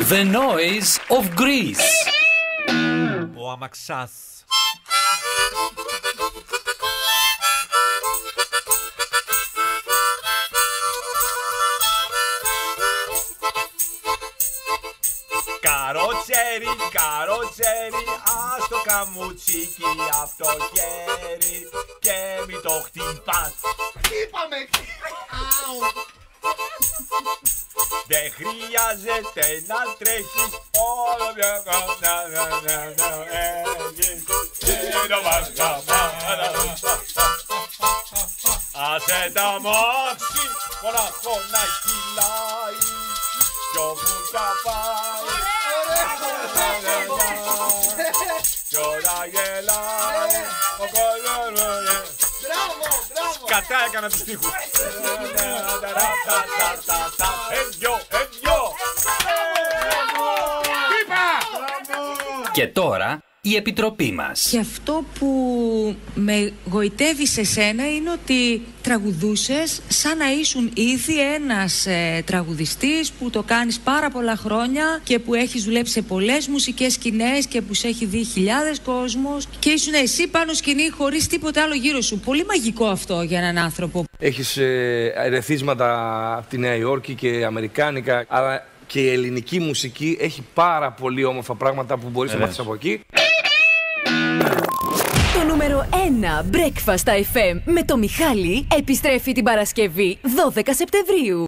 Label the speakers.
Speaker 1: The noise of Greece.
Speaker 2: Ο αμαξάς. Καροτσέρι, καροτσέρι, ας το καμουτσίκι απ' το χέρι και μη το χτυπάς.
Speaker 3: Χτύπαμε!
Speaker 2: Δεν χρειάζεται να τρέχεις όλο μια άσε τα μάξι, μοναχό να κυλάει κι όπου θα πάει κι όλα γελάει ο κόσμος. Κατά έκανα τους στίχους.
Speaker 1: Και τώρα η επιτροπή μας.
Speaker 4: Και αυτό που με γοητεύει σε σένα είναι ότι τραγουδούσες σαν να ήσουν ήδη ένας τραγουδιστής που το κάνεις πάρα πολλά χρόνια και που έχεις δουλέψει σε πολλές μουσικές σκηνές και που σε έχει δει χιλιάδες κόσμος και ήσουν εσύ πάνω σκηνή χωρίς τίποτα άλλο γύρω σου. Πολύ μαγικό αυτό για έναν άνθρωπο.
Speaker 5: Έχεις ερεθίσματα από τη Νέα Υόρκη και αμερικάνικα, αλλά και η ελληνική μουσική έχει πάρα πολύ όμορφα πράγματα που μπορείς να μάθεις από εκεί.
Speaker 6: Το νούμερο 1 Breakfast FM με το Μιχάλη επιστρέφει την Παρασκευή 12 Σεπτεμβρίου.